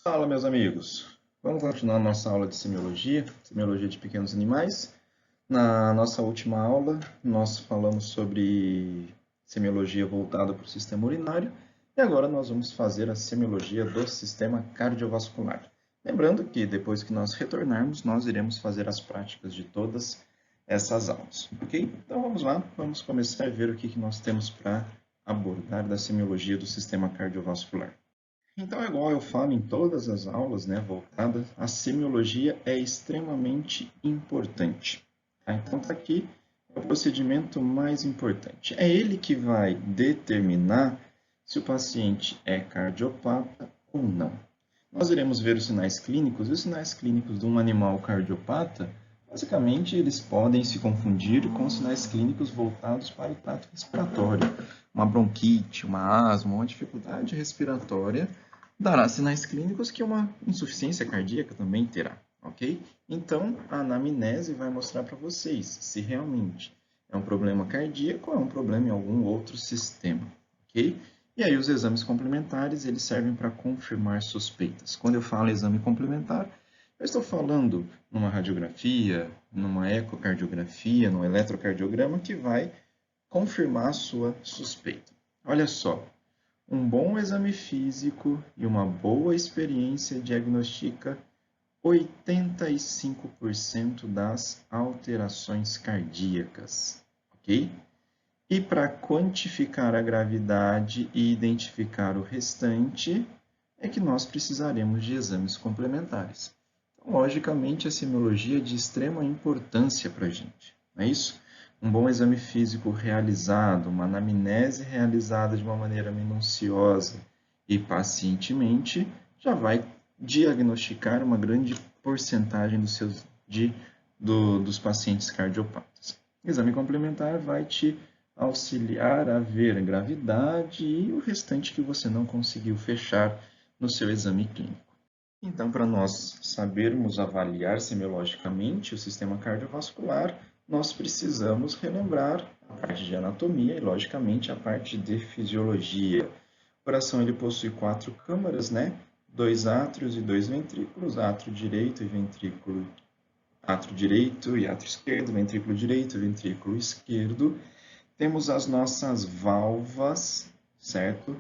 Fala, meus amigos. Vamos continuar nossa aula de semiologia de pequenos animais. Na nossa última aula, nós falamos sobre semiologia voltada para o sistema urinário e agora nós vamos fazer a semiologia do sistema cardiovascular. Lembrando que depois que nós retornarmos, nós iremos fazer as práticas de todas essas aulas, ok? Então vamos lá, vamos começar a ver o que nós temos para abordar da semiologia do sistema cardiovascular. Então, igual eu falo em todas as aulas, né, voltadas, a semiologia é extremamente importante. Tá? Então, está aqui o procedimento mais importante. É ele que vai determinar se o paciente é cardiopata ou não. Nós iremos ver os sinais clínicos, e os sinais clínicos de um animal cardiopata, basicamente, eles podem se confundir com os sinais clínicos voltados para o trato respiratório. Uma bronquite, uma asma, uma dificuldade respiratória dará sinais clínicos que uma insuficiência cardíaca também terá, ok? Então, a anamnese vai mostrar para vocês se realmente é um problema cardíaco ou é um problema em algum outro sistema, ok? E aí os exames complementares, eles servem para confirmar suspeitas. Quando eu falo exame complementar, eu estou falando numa radiografia, numa ecocardiografia, num eletrocardiograma que vai confirmar a sua suspeita. Olha só, um bom exame físico e uma boa experiência diagnostica 85% das alterações cardíacas, ok? E para quantificar a gravidade e identificar o restante, é que nós precisaremos de exames complementares. Então, logicamente, a semiologia é de extrema importância para a gente, não é isso? Um bom exame físico realizado, uma anamnese realizada de uma maneira minuciosa e pacientemente, já vai diagnosticar uma grande porcentagem dos pacientes cardiopatas. O exame complementar vai te auxiliar a ver a gravidade e o restante que você não conseguiu fechar no seu exame clínico. Então, para nós sabermos avaliar semiologicamente o sistema cardiovascular, nós precisamos relembrar a parte de anatomia e, logicamente, a parte de fisiologia. O coração ele possui 4 câmaras, né? 2 átrios e 2 ventrículos, átrio direito e átrio esquerdo, ventrículo direito e ventrículo esquerdo. Temos as nossas válvulas, certo?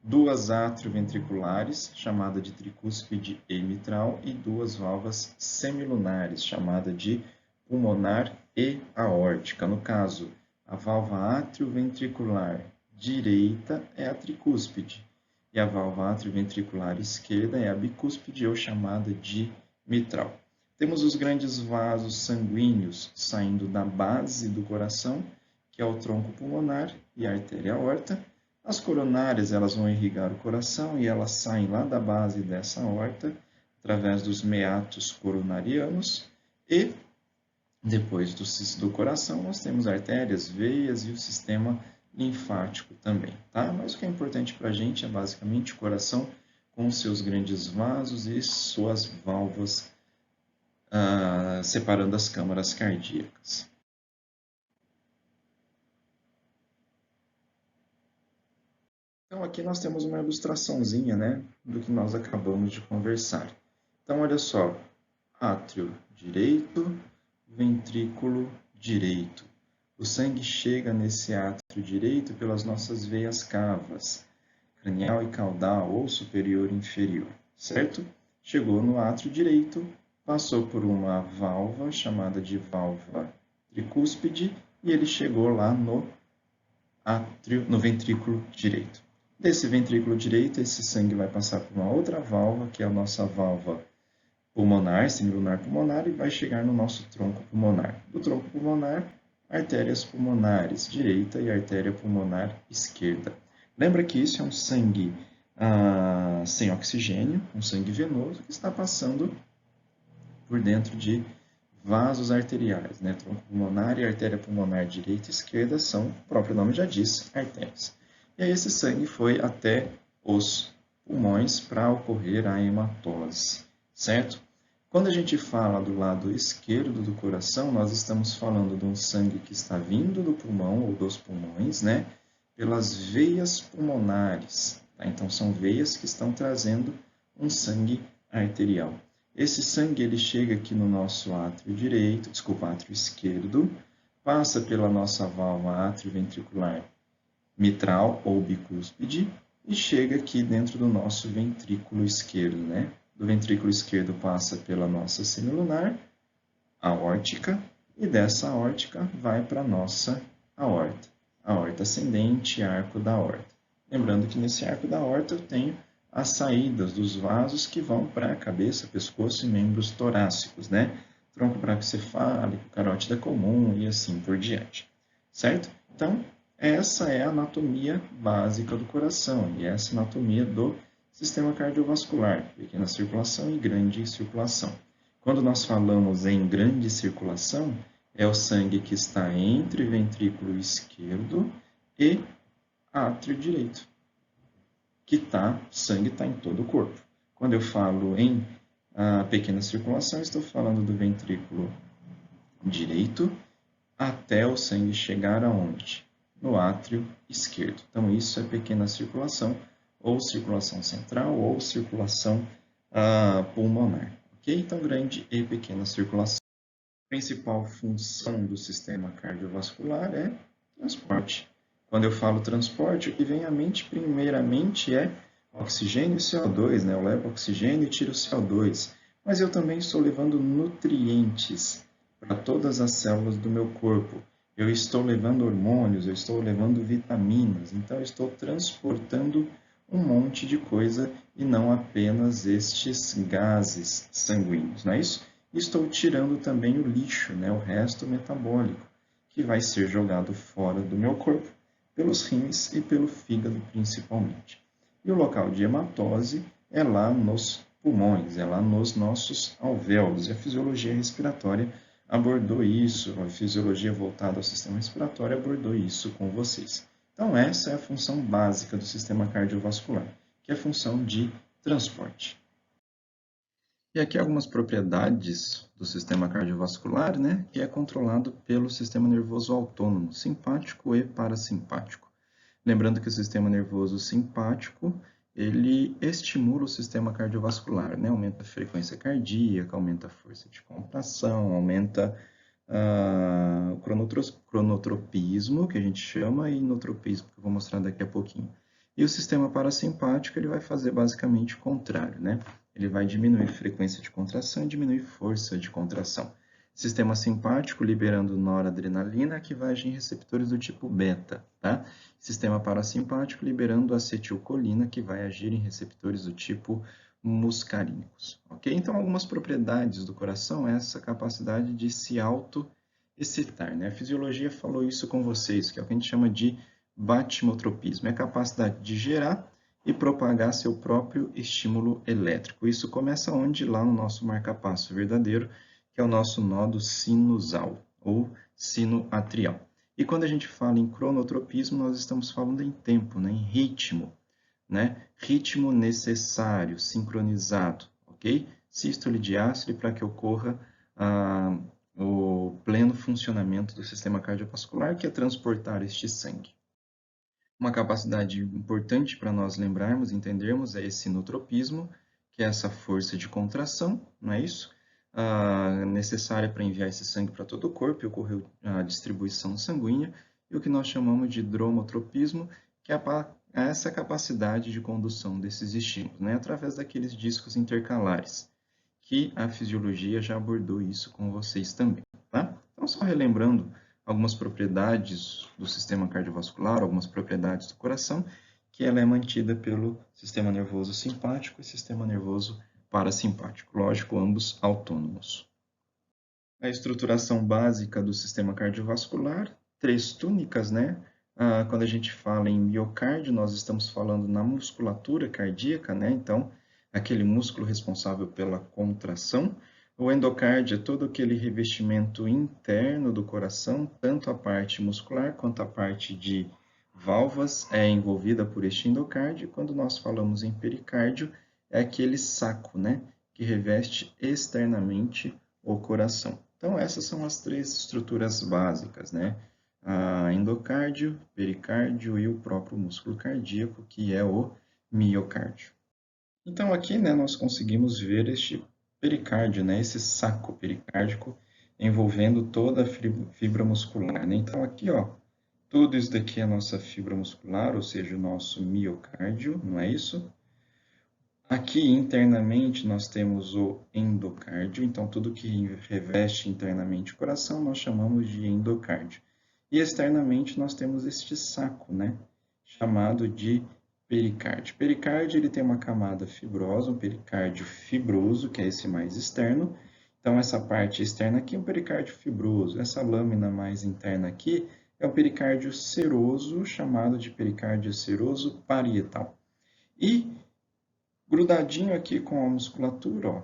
Duas atrioventriculares, chamada de tricúspide e mitral, e duas válvulas semilunares, chamada de pulmonar e aórtica. No caso, a válvula atrioventricular direita é a tricúspide, e a válvula atrioventricular esquerda é a bicúspide, ou chamada de mitral. Temos os grandes vasos sanguíneos saindo da base do coração, que é o tronco pulmonar e a artéria aorta. As coronárias elas vão irrigar o coração e elas saem lá da base dessa aorta, através dos meatos coronarianos. E depois do coração, nós temos artérias, veias e o sistema linfático também. Tá? Mas o que é importante para a gente é basicamente o coração com seus grandes vasos e suas válvulas separando as câmaras cardíacas. Então, aqui nós temos uma ilustraçãozinha, né, do que nós acabamos de conversar. Então, olha só, átrio direito, ventrículo direito. O sangue chega nesse átrio direito pelas nossas veias cavas, cranial e caudal, ou superior e inferior, certo? Chegou no átrio direito, passou por uma válvula chamada de válvula tricúspide e ele chegou lá no ventrículo direito. Desse ventrículo direito, esse sangue vai passar por uma outra válvula, que é a nossa válvula pulmonar, semilunar pulmonar, e vai chegar no nosso tronco pulmonar. Do tronco pulmonar, artérias pulmonares direita e artéria pulmonar esquerda. Lembra que isso é um sangue sem oxigênio, um sangue venoso, que está passando por dentro de vasos arteriais, né? Tronco pulmonar e artéria pulmonar direita e esquerda são, o próprio nome já diz, artérias. E aí esse sangue foi até os pulmões para ocorrer a hematose, certo? Quando a gente fala do lado esquerdo do coração, nós estamos falando de um sangue que está vindo do pulmão ou dos pulmões, né? Pelas veias pulmonares. Tá? Então, são veias que estão trazendo um sangue arterial. Esse sangue ele chega aqui no nosso átrio átrio esquerdo, passa pela nossa válvula atrioventricular mitral ou bicúspide e chega aqui dentro do nosso ventrículo esquerdo, né? Do ventrículo esquerdo passa pela nossa semilunar, aórtica, e dessa aórtica vai para a nossa aorta ascendente, arco da aorta. Lembrando que nesse arco da aorta eu tenho as saídas dos vasos que vão para a cabeça, pescoço e membros torácicos, né? Tronco braquiocefálico, carótida comum e assim por diante, certo? Então, essa é a anatomia básica do coração e essa é a anatomia do sistema cardiovascular, pequena circulação e grande circulação. Quando nós falamos em grande circulação, é o sangue que está entre ventrículo esquerdo e átrio direito. O sangue está em todo o corpo. Quando eu falo em pequena circulação, estou falando do ventrículo direito até o sangue chegar aonde? No átrio esquerdo. Então, isso é pequena circulação, ou circulação central, ou circulação pulmonar. Ok? Então, grande e pequena circulação. A principal função do sistema cardiovascular é transporte. Quando eu falo transporte, o que vem à mente primeiramente é oxigênio e CO2, né? Eu levo oxigênio e tiro CO2, mas eu também estou levando nutrientes para todas as células do meu corpo. Eu estou levando hormônios, eu estou levando vitaminas, então eu estou transportando um monte de coisa e não apenas estes gases sanguíneos, não é isso? Estou tirando também o lixo, né, o resto metabólico, que vai ser jogado fora do meu corpo, pelos rins e pelo fígado principalmente. E o local de hematose é lá nos pulmões, é lá nos nossos alvéolos. E a fisiologia respiratória abordou isso, a fisiologia voltada ao sistema respiratório abordou isso com vocês. Então, essa é a função básica do sistema cardiovascular, que é a função de transporte. E aqui algumas propriedades do sistema cardiovascular, né, que é controlado pelo sistema nervoso autônomo, simpático e parasimpático. Lembrando que o sistema nervoso simpático, ele estimula o sistema cardiovascular, né, aumenta a frequência cardíaca, aumenta a força de contração, aumenta o cronotropismo, que a gente chama, e inotropismo, que eu vou mostrar daqui a pouquinho. E o sistema parasimpático, ele vai fazer basicamente o contrário, né? Ele vai diminuir frequência de contração e diminuir força de contração. Sistema simpático liberando noradrenalina, que vai agir em receptores do tipo beta, tá? Sistema parasimpático liberando acetilcolina, que vai agir em receptores do tipo muscarínicos, ok? Então, algumas propriedades do coração é essa capacidade de se auto-excitar, né? A fisiologia falou isso com vocês, que é o que a gente chama de batimotropismo, é a capacidade de gerar e propagar seu próprio estímulo elétrico. Isso começa onde? Lá no nosso marca-passo verdadeiro, que é o nosso nodo sinusal ou sinoatrial. E quando a gente fala em cronotropismo, nós estamos falando em tempo, né? Em ritmo, né? Ritmo necessário, sincronizado, ok? Sístole e diástole para que ocorra o pleno funcionamento do sistema cardiovascular, que é transportar este sangue. Uma capacidade importante para nós lembrarmos, entendermos, é esse sinotropismo, que é essa força de contração, não é isso? Necessária para enviar esse sangue para todo o corpo e ocorrer a distribuição sanguínea, e o que nós chamamos de dromotropismo, que é essa capacidade de condução desses estímulos, né? Através daqueles discos intercalares, que a fisiologia já abordou isso com vocês também, tá? Então, só relembrando algumas propriedades do sistema cardiovascular, algumas propriedades do coração, que ela é mantida pelo sistema nervoso simpático e sistema nervoso parasimpático, lógico, ambos autônomos. A estruturação básica do sistema cardiovascular, 3 túnicas, né? Quando a gente fala em miocárdio, nós estamos falando na musculatura cardíaca, né? Então, aquele músculo responsável pela contração. O endocárdio é todo aquele revestimento interno do coração, tanto a parte muscular quanto a parte de válvulas é envolvida por este endocárdio. Quando nós falamos em pericárdio, é aquele saco, né, que reveste externamente o coração. Então, essas são as 3 estruturas básicas, né? Endocárdio, pericárdio e o próprio músculo cardíaco, que é o miocárdio. Então aqui, né, nós conseguimos ver este pericárdio, né, esse saco pericárdico envolvendo toda a fibra muscular, né? Então aqui, ó, tudo isso daqui é a nossa fibra muscular, ou seja, o nosso miocárdio, não é isso? Aqui internamente nós temos o endocárdio, então tudo que reveste internamente o coração nós chamamos de endocárdio. E externamente nós temos este saco, né, chamado de pericárdio. Pericárdio ele tem uma camada fibrosa, um pericárdio fibroso, que é esse mais externo. Então essa parte externa aqui é um pericárdio fibroso, essa lâmina mais interna aqui é o pericárdio seroso, chamado de pericárdio seroso parietal. E grudadinho aqui com a musculatura, ó,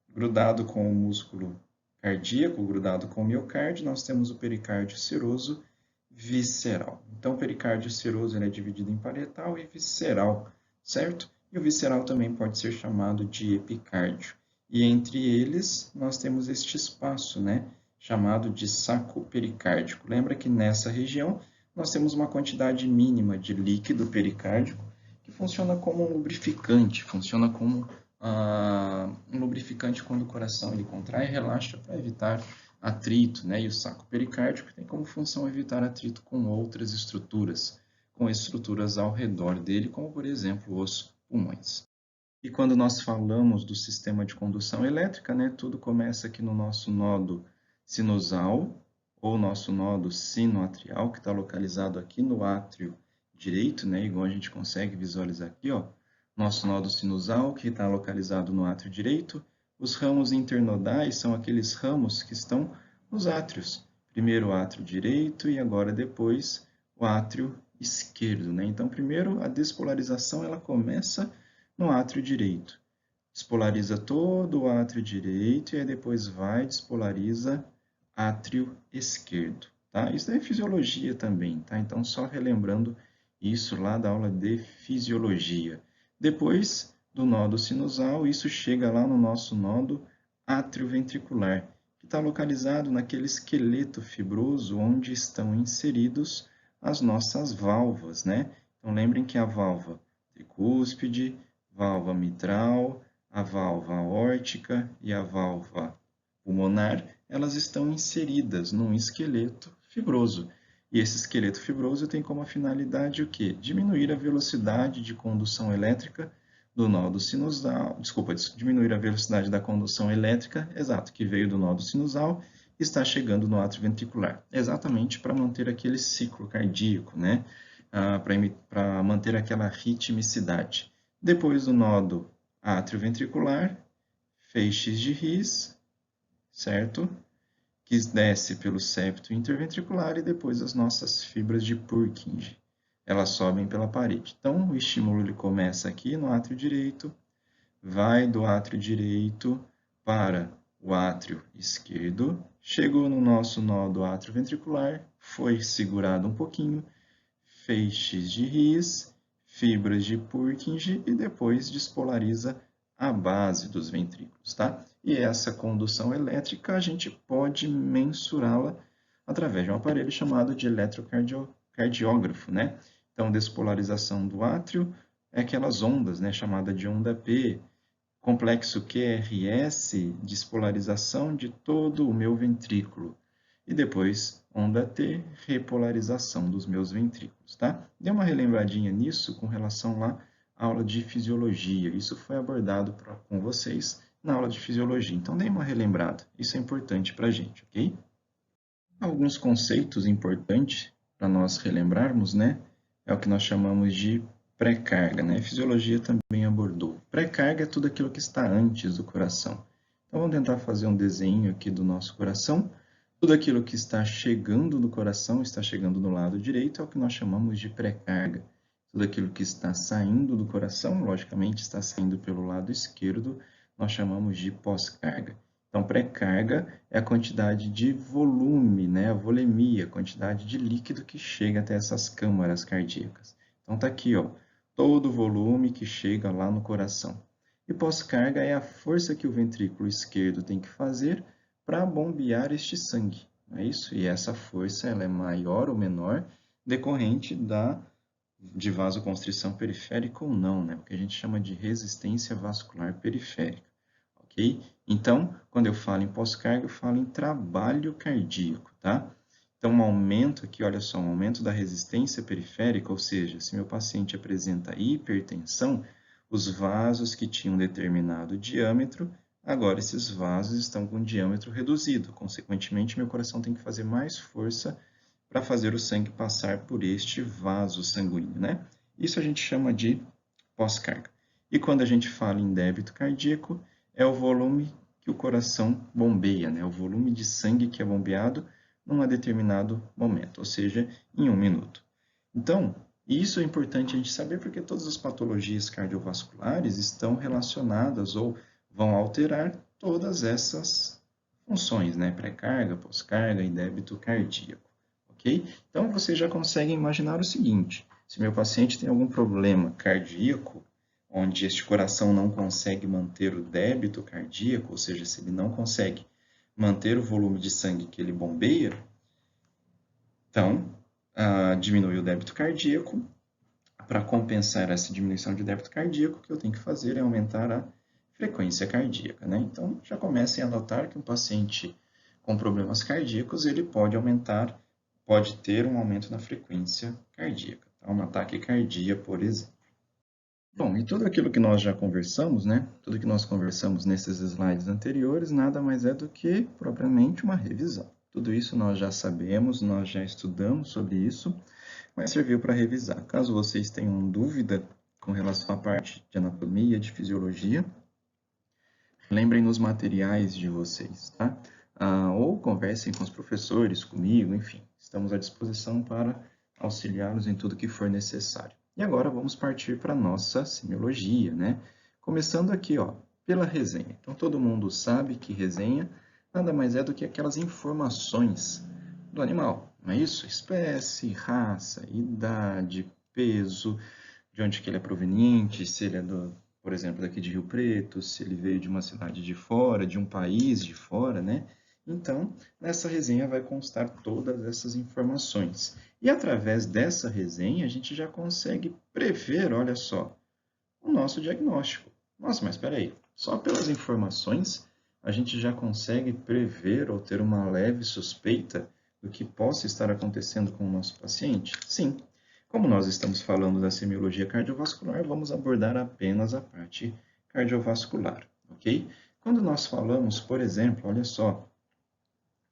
grudado com o músculo cardíaco, grudado com o miocárdio, nós temos o pericárdio seroso visceral. Então, o pericárdio seroso ele é dividido em parietal e visceral, certo? E o visceral também pode ser chamado de epicárdio. E entre eles, nós temos este espaço, né, chamado de saco pericárdico. Lembra que nessa região nós temos uma quantidade mínima de líquido pericárdico que funciona como um lubrificante, funciona como um lubrificante quando o coração ele contrai e relaxa para evitar atrito, né? E o saco pericárdico tem como função evitar atrito com outras estruturas, com estruturas ao redor dele, como por exemplo os pulmões. E quando nós falamos do sistema de condução elétrica, né, tudo começa aqui no nosso nodo sinusal, ou nosso nodo sinoatrial, que está localizado aqui no átrio direito, né, igual a gente consegue visualizar aqui, ó, nosso nodo sinusal, que está localizado no átrio direito. Os ramos internodais são aqueles ramos que estão nos átrios. Primeiro o átrio direito e agora depois o átrio esquerdo, né? Então, primeiro a despolarização ela começa no átrio direito. Despolariza todo o átrio direito e aí depois vai despolariza átrio esquerdo, tá? Isso é fisiologia também, tá? Então, só relembrando isso lá da aula de fisiologia. Depois do nódo sinusal, isso chega lá no nosso nódo atrioventricular, que está localizado naquele esqueleto fibroso onde estão inseridos as nossas válvulas, né? Então, lembrem que a válvula tricúspide, válvula mitral, a válvula aórtica e a válvula pulmonar, elas estão inseridas num esqueleto fibroso. E esse esqueleto fibroso tem como finalidade o quê? Diminuir a velocidade de condução elétrica do nódo sinusal, diminuir a velocidade da condução elétrica, exato, que veio do nódo sinusal e está chegando no átrio ventricular, exatamente para manter aquele ciclo cardíaco, né? Para manter aquela ritmicidade. Depois do nódo atrioventricular, feixes de His, certo? Que desce pelo septo interventricular e depois as nossas fibras de Purkinje. Elas sobem pela parede. Então, o estímulo ele começa aqui no átrio direito, vai do átrio direito para o átrio esquerdo, chegou no nosso nódo atrioventricular, foi segurado um pouquinho, feixes de His, fibras de Purkinje e depois despolariza a base dos ventrículos, tá? E essa condução elétrica a gente pode mensurá-la através de um aparelho chamado de eletrocardiógrafo, né? Então, despolarização do átrio é aquelas ondas, né, chamada de onda P, complexo QRS, despolarização de todo o meu ventrículo. E depois, onda T, repolarização dos meus ventrículos, tá? Dê uma relembradinha nisso com relação lá à aula de fisiologia. Isso foi abordado com vocês na aula de fisiologia. Então, dê uma relembrada. Isso é importante para a gente, ok? Alguns conceitos importantes para nós relembrarmos, né? É o que nós chamamos de pré-carga, né? A fisiologia também abordou. Pré-carga é tudo aquilo que está antes do coração. Então, vamos tentar fazer um desenho aqui do nosso coração. Tudo aquilo que está chegando no coração, está chegando no lado direito, é o que nós chamamos de pré-carga. Tudo aquilo que está saindo do coração, logicamente, está saindo pelo lado esquerdo, nós chamamos de pós-carga. Então, pré-carga é a quantidade de volume, né? A volemia, a quantidade de líquido que chega até essas câmaras cardíacas. Então, está aqui, ó, todo o volume que chega lá no coração. E pós-carga é a força que o ventrículo esquerdo tem que fazer para bombear este sangue, não é isso? E essa força ela é maior ou menor decorrente da de vasoconstrição periférica ou não, né? O que a gente chama de resistência vascular periférica, ok? Então, quando eu falo em pós-carga, eu falo em trabalho cardíaco, tá? Então, um aumento aqui, olha só, um aumento da resistência periférica, ou seja, se meu paciente apresenta hipertensão, os vasos que tinham determinado diâmetro, agora esses vasos estão com diâmetro reduzido. Consequentemente, meu coração tem que fazer mais força para fazer o sangue passar por este vaso sanguíneo, né? Isso a gente chama de pós-carga. E quando a gente fala em débito cardíaco, é o volume que o coração bombeia, né? O volume de sangue que é bombeado num determinado momento, ou seja, em 1 minuto. Então, isso é importante a gente saber porque todas as patologias cardiovasculares estão relacionadas ou vão alterar todas essas funções, né? Pré-carga, pós-carga e débito cardíaco, ok? Então, você já consegue imaginar o seguinte, se meu paciente tem algum problema cardíaco, onde este coração não consegue manter o débito cardíaco, ou seja, se ele não consegue manter o volume de sangue que ele bombeia, então, diminui o débito cardíaco. Para compensar essa diminuição de débito cardíaco, o que eu tenho que fazer é aumentar a frequência cardíaca, né? Então, já comecem a notar que um paciente com problemas cardíacos, ele pode ter um aumento na frequência cardíaca, tá? Uma taquicardia, por exemplo. Bom, e tudo aquilo que nós já conversamos, né? Tudo que nós conversamos nesses slides anteriores, nada mais é do que propriamente uma revisão. Tudo isso nós já sabemos, nós já estudamos sobre isso, mas serviu para revisar. Caso vocês tenham dúvida com relação à parte de anatomia, de fisiologia, lembrem nos materiais de vocês, tá? Ou conversem com os professores, comigo, enfim. Estamos à disposição para auxiliá-los em tudo que for necessário. E agora vamos partir para a nossa semiologia, né? Começando aqui, ó, pela resenha. Então, todo mundo sabe que resenha nada mais é do que aquelas informações do animal, não é isso? Espécie, raça, idade, peso, de onde que ele é proveniente, se ele é por exemplo, daqui de Rio Preto, se ele veio de uma cidade de fora, de um país de fora, né? Então, nessa resenha vai constar todas essas informações. E através dessa resenha, a gente já consegue prever, olha só, o nosso diagnóstico. Nossa, mas espera aí, só pelas informações a gente já consegue prever ou ter uma leve suspeita do que possa estar acontecendo com o nosso paciente? Sim. Como nós estamos falando da semiologia cardiovascular, vamos abordar apenas a parte cardiovascular, ok? Quando nós falamos, por exemplo, olha só,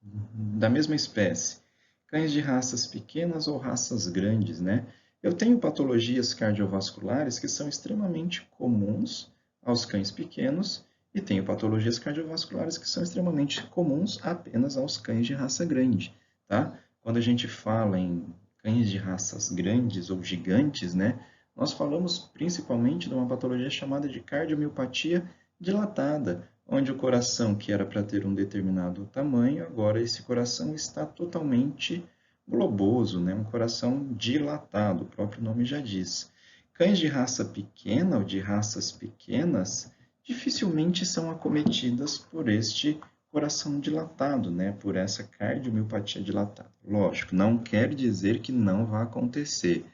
da mesma espécie, cães de raças pequenas ou raças grandes, né? Eu tenho patologias cardiovasculares que são extremamente comuns aos cães pequenos e tenho patologias cardiovasculares que são extremamente comuns apenas aos cães de raça grande, tá? Quando a gente fala em cães de raças grandes ou gigantes, né? Nós falamos principalmente de uma patologia chamada de cardiomiopatia dilatada, onde o coração, que era para ter um determinado tamanho, agora esse coração está totalmente globoso, né? Um coração dilatado, o próprio nome já diz. Cães de raça pequena ou de raças pequenas dificilmente são acometidas por este coração dilatado, né? Por essa cardiomiopatia dilatada. Lógico, não quer dizer que não vai acontecer.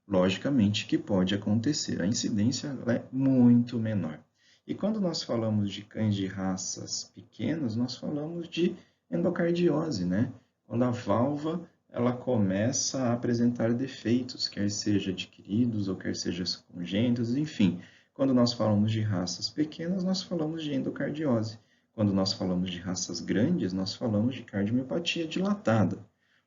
Logicamente que pode acontecer. A incidência é muito menor. E quando nós falamos de cães de raças pequenas, nós falamos de endocardiose, né? Quando a válvula ela começa a apresentar defeitos, quer seja adquiridos ou quer seja congênitos, enfim. Quando nós falamos de raças pequenas, nós falamos de endocardiose. Quando nós falamos de raças grandes, nós falamos de cardiomiopatia dilatada.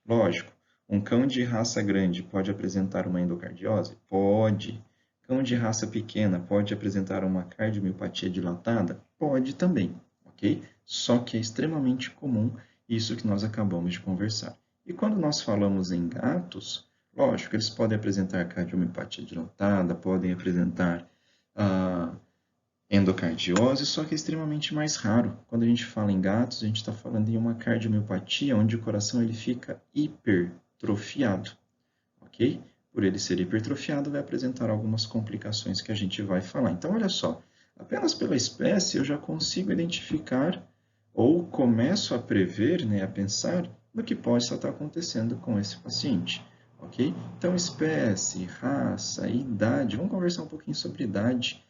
Lógico, um cão de raça grande pode apresentar uma endocardiose? Pode. Cão de raça pequena pode apresentar uma cardiomiopatia dilatada? Pode também, ok? Só que é extremamente comum isso que nós acabamos de conversar. E quando nós falamos em gatos, lógico, eles podem apresentar cardiomiopatia dilatada, podem apresentar endocardiose, só que é extremamente mais raro. Quando a gente fala em gatos, a gente está falando em uma cardiomiopatia onde o coração ele fica hipertrofiado, ok? Por ele ser hipertrofiado, vai apresentar algumas complicações que a gente vai falar. Então, olha só, apenas pela espécie eu já consigo identificar ou começo a prever, né, a pensar no que pode estar acontecendo com esse paciente, ok? Então, espécie, raça, idade. Vamos conversar um pouquinho sobre idade.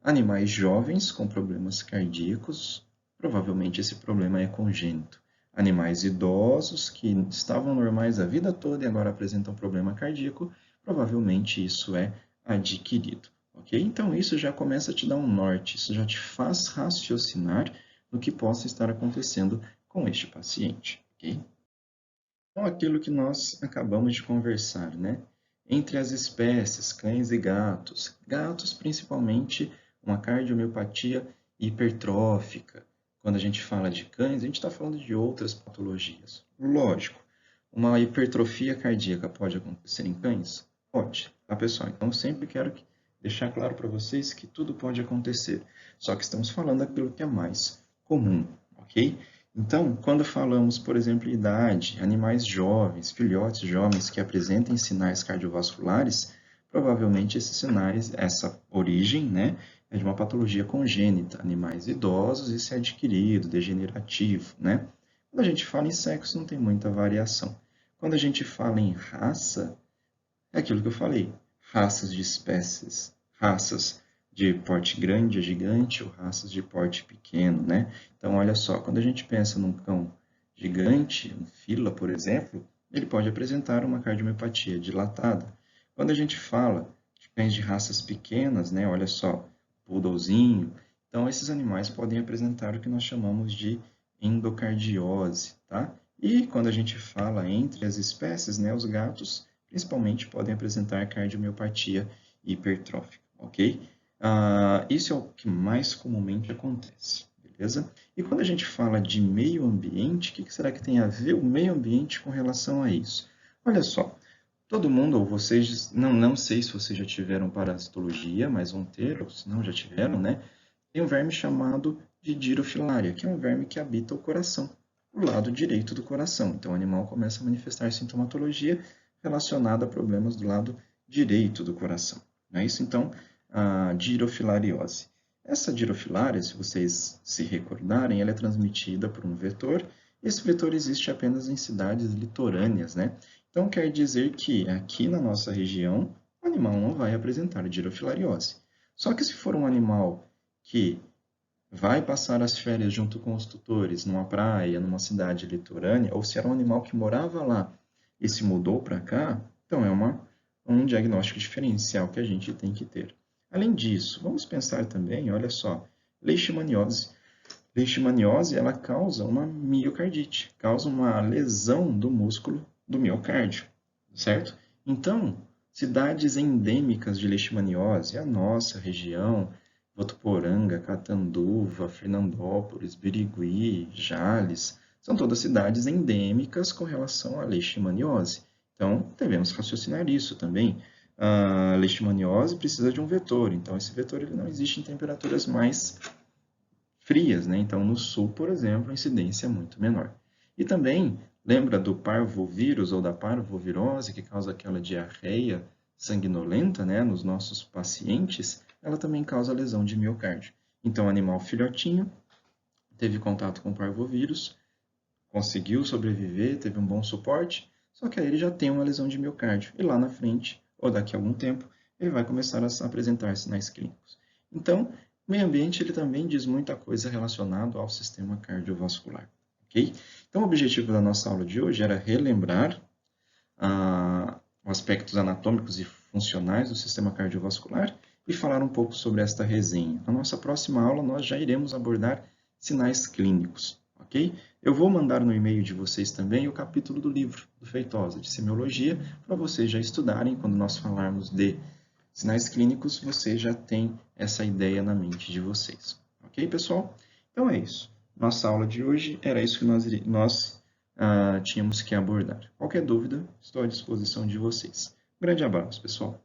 Animais jovens com problemas cardíacos, provavelmente esse problema é congênito. Animais idosos que estavam normais a vida toda e agora apresentam problema cardíaco, provavelmente isso é adquirido, ok? Então isso já começa a te dar um norte, isso já te faz raciocinar no que possa estar acontecendo com este paciente, ok? Então aquilo que nós acabamos de conversar, né? Entre as espécies, cães e gatos, gatos principalmente uma cardiomiopatia hipertrófica. Quando a gente fala de cães, a gente está falando de outras patologias. Lógico, uma hipertrofia cardíaca pode acontecer em cães? Pode, tá, pessoal? Então, eu sempre quero deixar claro para vocês que tudo pode acontecer. Só que estamos falando daquilo que é mais comum, ok? Então, quando falamos, por exemplo, idade, animais jovens, filhotes jovens que apresentem sinais cardiovasculares, provavelmente esses sinais, essa origem, né, é de uma patologia congênita. Animais idosos, isso é adquirido, degenerativo, né? Quando a gente fala em sexo, não tem muita variação. Quando a gente fala em raça, é aquilo que eu falei, raças de espécies, raças de porte grande a gigante ou raças de porte pequeno, né? Então, olha só, quando a gente pensa num cão gigante, um fila, por exemplo, ele pode apresentar uma cardiomiopatia dilatada. Quando a gente fala de cães de raças pequenas, né? Olha só, poodlezinho, então esses animais podem apresentar o que nós chamamos de endocardiose, tá? E quando a gente fala entre as espécies, né, os gatos principalmente podem apresentar cardiomiopatia hipertrófica, ok? Isso é o que mais comumente acontece, beleza? E quando a gente fala de meio ambiente, o que será que tem a ver o meio ambiente com relação a isso? Olha só, todo mundo, ou vocês, não sei se vocês já tiveram parasitologia, mas vão ter, ou se não já tiveram, né? Tem um verme chamado de Dirofilaria, que é um verme que habita o coração, o lado direito do coração. Então, o animal começa a manifestar sintomatologia relacionada a problemas do lado direito do coração. Não é isso? Então, a dirofilariose. Essa dirofilária, se vocês se recordarem, ela é transmitida por um vetor. Esse vetor existe apenas em cidades litorâneas, né? Então, quer dizer que aqui na nossa região, o animal não vai apresentar dirofilariose. Só que se for um animal que vai passar as férias junto com os tutores numa praia, numa cidade litorânea, ou se era um animal que morava lá e se mudou para cá, então é um diagnóstico diferencial que a gente tem que ter. Além disso, vamos pensar também, olha só, leishmaniose. Leishmaniose, ela causa uma miocardite, causa uma lesão do músculo do miocárdio, certo? Então, cidades endêmicas de leishmaniose, a nossa região, Votuporanga, Catanduva, Fernandópolis, Birigui, Jales, são todas cidades endêmicas com relação à leishmaniose. Então, devemos raciocinar isso também. A leishmaniose precisa de um vetor, então esse vetor ele não existe em temperaturas mais frias, né? Então, no sul, por exemplo, a incidência é muito menor. E também, lembra do parvovírus ou da parvovirose, que causa aquela diarreia sanguinolenta, né, nos nossos pacientes? Ela também causa lesão de miocárdio. Então, o animal filhotinho teve contato com o parvovírus, conseguiu sobreviver, teve um bom suporte, só que aí ele já tem uma lesão de miocárdio. E lá na frente, ou daqui a algum tempo, ele vai começar a apresentar sinais clínicos. Então, o meio ambiente ele também diz muita coisa relacionada ao sistema cardiovascular, ok? Então, o objetivo da nossa aula de hoje era relembrar os aspectos anatômicos e funcionais do sistema cardiovascular e falar um pouco sobre esta resenha. Na nossa próxima aula, nós já iremos abordar sinais clínicos, ok? Eu vou mandar no e-mail de vocês também o capítulo do livro do Feitosa, de semiologia, para vocês já estudarem. Quando nós falarmos de sinais clínicos, você já tem essa ideia na mente de vocês. Ok, pessoal? Então é isso. Nossa aula de hoje era isso que nós tínhamos que abordar. Qualquer dúvida, estou à disposição de vocês. Um grande abraço, pessoal.